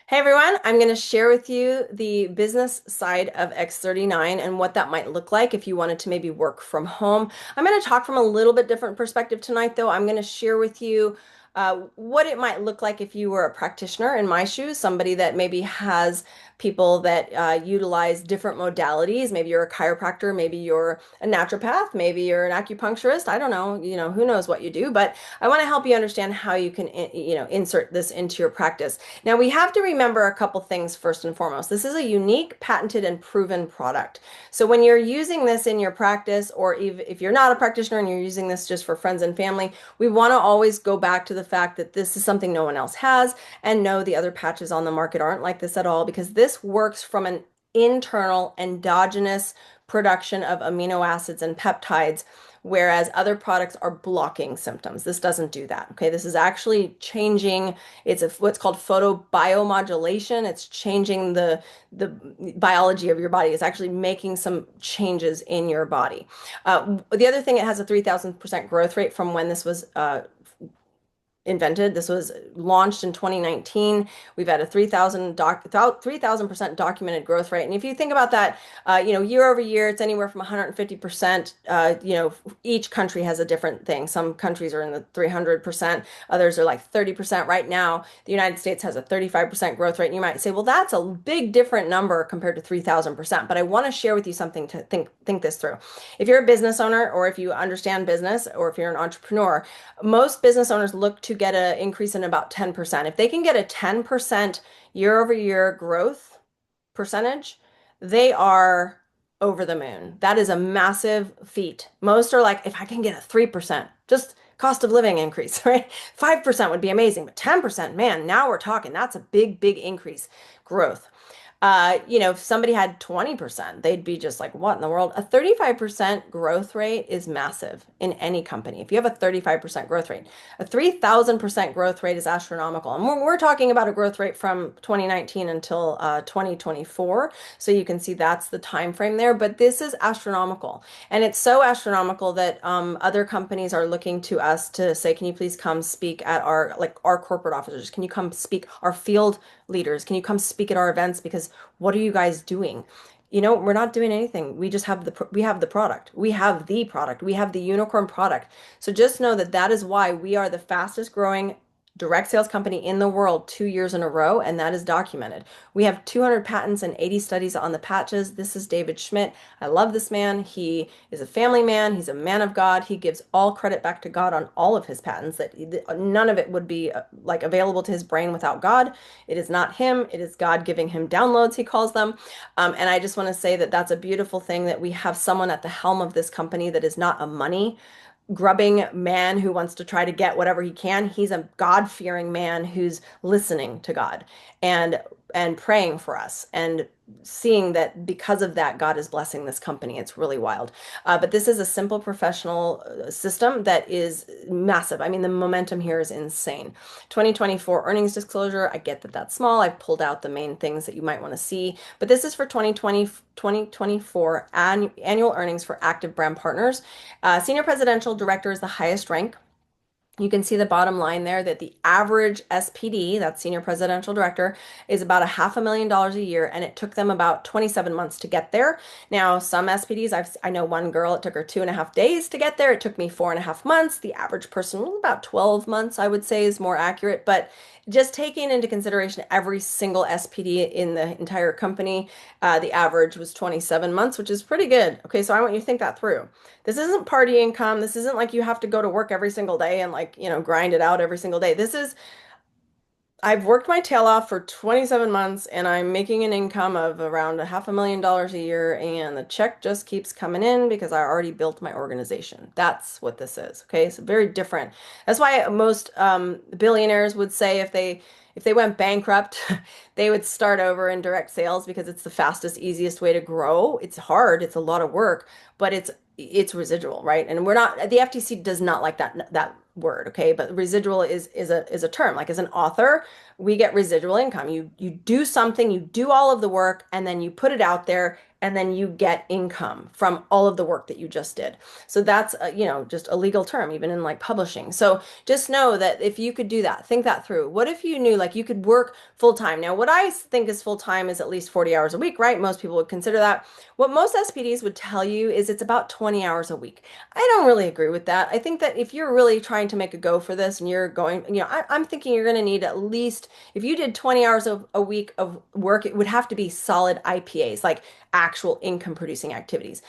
Hey everyone, I'm going to share with you the business side of X39 and what that might look like if you wanted to maybe work from home. I'm going to talk from a little bit different perspective tonight, though. I'm going to share with you what it might look like if you were a practitioner in my shoes, somebody that maybe has people that utilize different modalities. Maybe you're a chiropractor, maybe you're a naturopath, maybe you're an acupuncturist. I don't know, who knows what you do, but I want to help you understand how you can, insert this into your practice. Now, we have to remember a couple things first and foremost. This is a unique, patented, and proven product. So when you're using this in your practice, or if you're not a practitioner and you're using this just for friends and family, we want to always go back to the fact that this is something no one else has, and no, the other patches on the market aren't like this at all, because this works from an internal endogenous production of amino acids and peptides, whereas other products are blocking symptoms. This doesn't do that. Okay, this is actually changing. What's called photobiomodulation. It's changing the biology of your body. It's actually making some changes in your body. The other thing, it has a 3,000% growth rate from when this was invented. This was launched in 2019. We've had a 3,000% documented growth rate. And if you think about that, year over year, it's anywhere from 150%. Each country has a different thing. Some countries are in the 300%. Others are like 30%. Right now, the United States has a 35% growth rate. And you might say, well, that's a big different number compared to 3,000%. But I want to share with you something to think this through. If you're a business owner, or if you understand business, or if you're an entrepreneur, most business owners look to get an increase in about 10%. If they can get a 10% year over year growth percentage, they are over the moon. That is a massive feat. Most are like, if I can get a 3%, just cost of living increase, right? 5% would be amazing, but 10%, man, now we're talking. That's a big, big increase growth. If somebody had 20%, they'd be just like, what in the world? A 35% growth rate is massive in any company. If you have a 35% growth rate, a 3,000% growth rate is astronomical. And we're talking about a growth rate from 2019 until 2024. So you can see that's the time frame there. But this is astronomical. And it's so astronomical that other companies are looking to us to say, can you please come speak at our corporate officers? Can you come speak, our field leaders? Can you come speak at our events? Because what are you guys doing? We're not doing anything. We just have we have the product. We have the product. We have the unicorn product. So just know that that is why we are the fastest growing direct sales company in the world 2 years in a row, and that is documented. We have 200 patents and 80 studies on the patches. This is David Schmidt. I love this man. He is a family man. He's a man of God. He gives all credit back to God on all of his patents, that none of it would be like available to his brain without God. It is not him. It is God giving him downloads, he calls them. And I just want to say that that's a beautiful thing, that we have someone at the helm of this company that is not a money grubbing man who wants to try to get whatever he can. He's a God-fearing man who's listening to God and praying for us, and seeing that because of that, God is blessing this company. It's really wild. But this is a simple professional system that is massive. I mean, the momentum here is insane. 2024 earnings disclosure. I get that that's small. I've pulled out the main things that you might want to see, but this is for 2024 annual earnings for active brand partners. Senior Presidential Director is the highest rank. You can see the bottom line there, that the average SPD, that's Senior Presidential Director, is about $500,000 a year, and it took them about 27 months to get there. Now, some SPDs, I know one girl, it took her 2.5 days to get there. It took me 4.5 months. The average person, about 12 months, I would say, is more accurate. But just taking into consideration every single SPD in the entire company, the average was 27 months, which is pretty good. Okay, so I want you to think that through. This isn't party income. This isn't like you have to go to work every single day and grind it out every single day. I've worked my tail off for 27 months, and I'm making an income of around $500,000 a year, and the check just keeps coming in because I already built my organization. That's what this is. Okay, it's very different. That's why most billionaires would say if they went bankrupt, they would start over in direct sales, because it's the fastest, easiest way to grow. It's hard, it's a lot of work, but it's residual, right? And the FTC does not like that word, okay? But residual is a term. Like, as an author, we get residual income. You do something, you do all of the work, and then you put it out there, and then you get income from all of the work that you just did. So that's just a legal term, even in like publishing. So just know that if you could do that, think that through. What if you knew like you could work full time? Now, what I think is full time is at least 40 hours a week, right? Most people would consider that. What most SPDs would tell you is it's about 20 hours a week. I don't really agree with that. I think that if you're really trying to make a go for this and you're going, I'm thinking you're going to need at least, if you did 20 hours of a week of work, it would have to be solid IPAs, like actual income producing activities.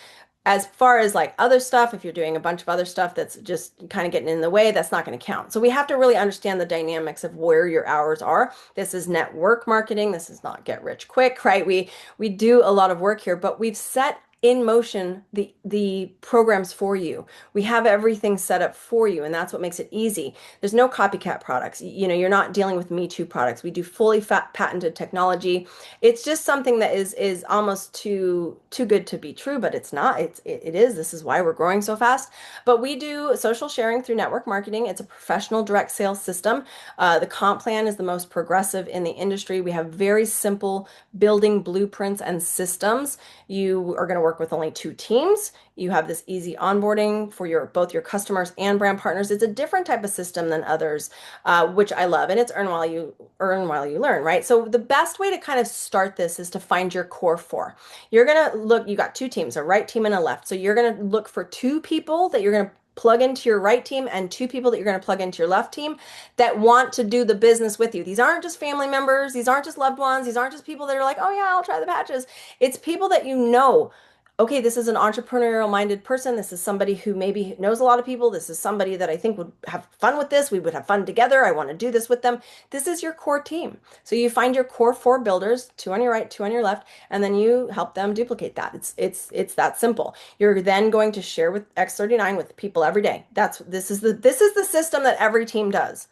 As far as like other stuff, if you're doing a bunch of other stuff that's just kind of getting in the way, that's not going to count. So we have to really understand the dynamics of where your hours are. This is network marketing. This is not get rich quick, right? We do a lot of work here, but we've set in motion the programs for you. We have everything set up for you, and that's what makes it easy. There's no copycat products. You're not dealing with Me Too products. We do fully patented technology. It's just something that is almost too good to be true, but it's not. It is. This is why we're growing so fast. But we do social sharing through network marketing. It's a professional direct sales system. The comp plan is the most progressive in the industry. We have very simple building blueprints and systems. You are going to work with only two teams. You have this easy onboarding for both your customers and brand partners. It's a different type of system than others, which I love, and it's earn while you learn, right? So the best way to kind of start this is to find your core four. You're gonna look. You got two teams, a right team and a left. So you're gonna look for two people that you're gonna plug into your right team and two people that you're going to plug into your left team that want to do the business with you. These aren't just family members. These aren't just loved ones. These aren't just people that are like, oh yeah, I'll try the patches. It's people that you know. Okay, this is an entrepreneurial minded person. This is somebody who maybe knows a lot of people. This is somebody that I think would have fun with this. We would have fun together. I want to do this with them. This is your core team. So you find your core four builders, two on your right, two on your left, and then you help them duplicate that. It's that simple. You're then going to share with X39 with people every day. This is the system that every team does.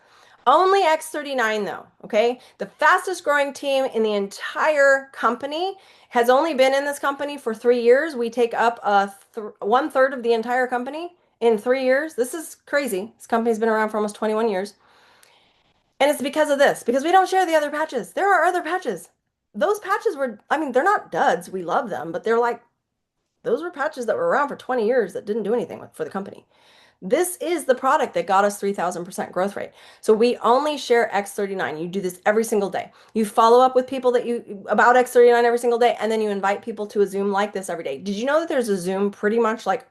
Only X39 though, okay? The fastest growing team in the entire company has only been in this company for 3 years. We take up 1/3 of the entire company in 3 years. This is crazy. This company's been around for almost 21 years. And it's because of this, because we don't share the other patches. There are other patches. Those patches were, I mean, they're not duds. We love them, but they're like, those were patches that were around for 20 years that didn't do anything for the company. This is the product that got us 3,000% growth rate. So we only share X39. You do this every single day. You follow up with people about X39 every single day, and then you invite people to a Zoom like this every day. Did you know that there's a Zoom pretty much like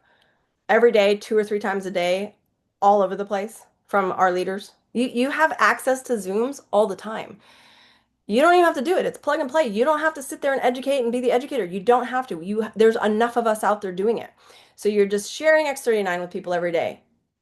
every day, 2 or 3 times a day, all over the place from our leaders? You have access to Zooms all the time. You don't even have to do it. It's plug and play. You don't have to sit there and educate and be the educator. You don't have to. There's enough of us out there doing it. So you're just sharing X39 with people every day.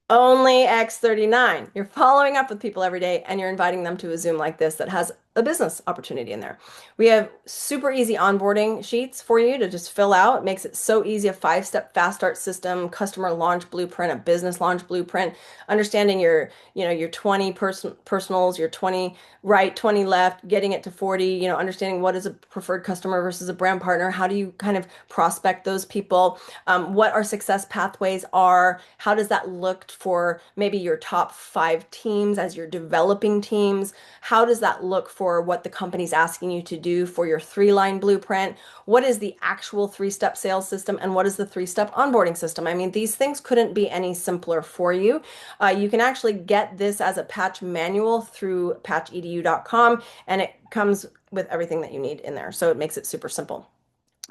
Only X39. You're following up with people every day and you're inviting them to a Zoom like this that has a business opportunity in there. We have super easy onboarding sheets for you to just fill out. It makes it so easy, a 5-step fast start system, customer launch blueprint, a business launch blueprint, understanding your 20 personals, your 20 right, 20 left, getting it to 40, understanding what is a preferred customer versus a brand partner. How do you kind of prospect those people? What our success pathways are? How does that look for maybe your top 5 teams as you're developing teams? How does that look for what the company's asking you to do for your 3-line blueprint? What is the actual 3-step sales system and what is the 3-step onboarding system? I mean, these things couldn't be any simpler for you. You can actually get this as a patch manual through patchedu.com, and it comes with everything that you need in there. So it makes it super simple.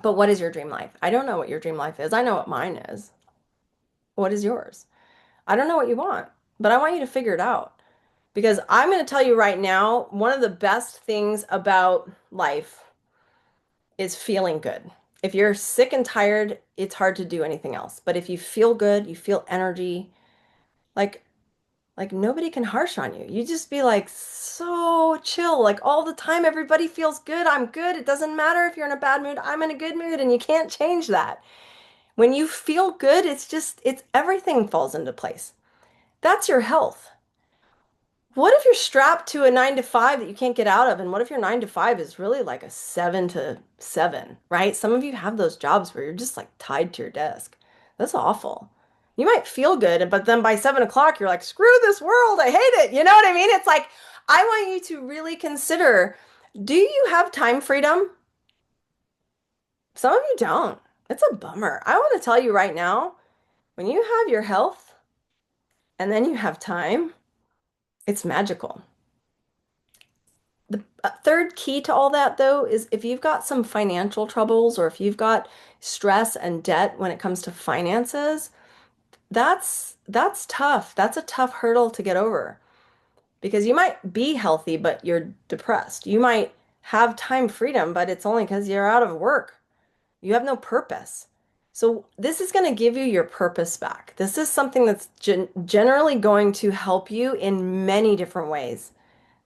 But what is your dream life? I don't know what your dream life is. I know what mine is. What is yours? I don't know what you want, but I want you to figure it out. Because I'm going to tell you right now, one of the best things about life is feeling good. If you're sick and tired, it's hard to do anything else. But if you feel good, you feel energy, like nobody can harsh on you. You just be like so chill, like all the time. Everybody feels good. I'm good. It doesn't matter if you're in a bad mood. I'm in a good mood, and you can't change that. When you feel good, it's everything falls into place. That's your health. What if you're strapped to a 9 to 5 that you can't get out of? And what if your 9 to 5 is really like a 7 to 7, right? Some of you have those jobs where you're just like tied to your desk. That's awful. You might feel good, but then by 7 o'clock, you're like, screw this world. I hate it. You know what I mean? It's like, I want you to really consider, do you have time freedom? Some of you don't. It's a bummer. I want to tell you right now, when you have your health and then you have time, it's magical. The third key to all that, though, is if you've got some financial troubles or if you've got stress and debt when it comes to finances, that's tough. That's a tough hurdle to get over because you might be healthy, but you're depressed. You might have time freedom, but it's only because you're out of work. You have no purpose. So this is going to give you your purpose back. This is something that's generally going to help you in many different ways.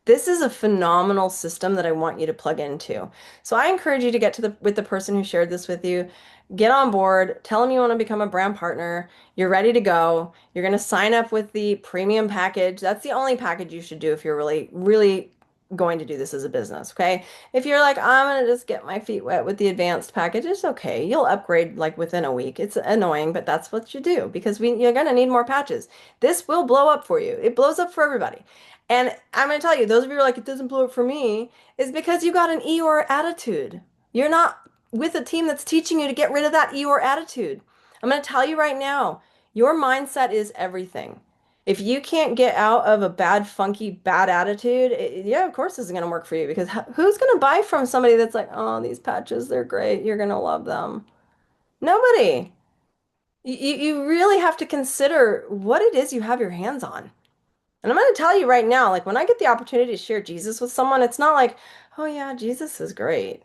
This is a phenomenal system that I want you to plug into. So I encourage you to get to the with the person who shared this with you. Get on board, tell them you want to become a brand partner. You're ready to go. You're going to sign up with the premium package. That's the only package you should do if you're really, really going to do this as a business, okay? If you're like, I'm going to just get my feet wet with the advanced package, it's okay. You'll upgrade like within a week. It's annoying, but that's what you do because you're going to need more patches. This will blow up for you. It blows up for everybody. And I'm going to tell you, those of you who are like, it doesn't blow up for me, is because you got an Eeyore attitude. You're not with a team that's teaching you to get rid of that Eeyore attitude. I'm going to tell you right now, your mindset is everything. If you can't get out of a bad, funky, bad attitude, yeah, of course this is going to work for you because who's going to buy from somebody that's like, oh, these patches, they're great. You're going to love them. Nobody. You really have to consider what it is you have your hands on. And I'm going to tell you right now, like when I get the opportunity to share Jesus with someone, it's not like, oh yeah, Jesus is great.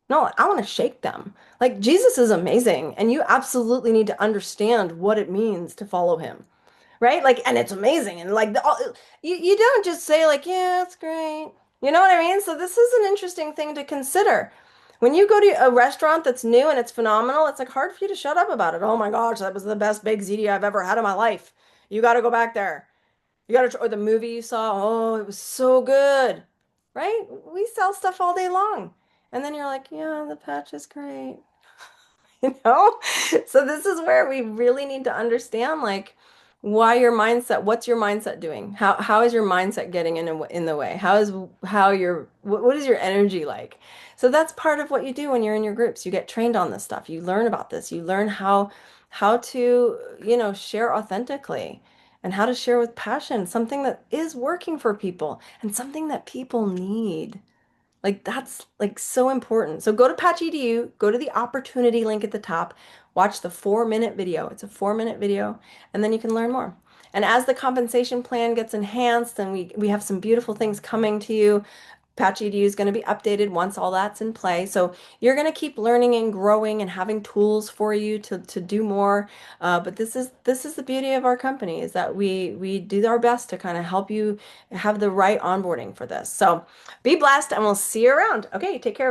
No, I want to shake them. Like Jesus is amazing, and you absolutely need to understand what it means to follow him, right? Like, and it's amazing, and like you don't just say like, yeah, it's great. You know what I mean? So this is an interesting thing to consider. When you go to a restaurant that's new and it's phenomenal, it's like hard for you to shut up about it. Oh my gosh, that was the best baked ziti I've ever had in my life. You got to go back there. You got to, or the movie you saw, oh, it was so good, right? We sell stuff all day long. And then you're like, yeah, the patch is great, you know? So this is where we really need to understand like why your mindset, what's your mindset doing? How is your mindset getting in the way? How your what is your energy like? So that's part of what you do when you're in your groups. You get trained on this stuff. You learn about this. You learn how to, share authentically and how to share with passion, something that is working for people and something that people need. Like that's like so important. So go to Patch EDU, go to the opportunity link at the top, watch the 4-minute video. It's a 4-minute video, and then you can learn more. And as the compensation plan gets enhanced and we have some beautiful things coming to you, Patch EDU is going to be updated once all that's in play. So you're going to keep learning and growing and having tools for you to do more. But this is the beauty of our company is that we do our best to kind of help you have the right onboarding for this. So be blessed and we'll see you around. Okay, take care.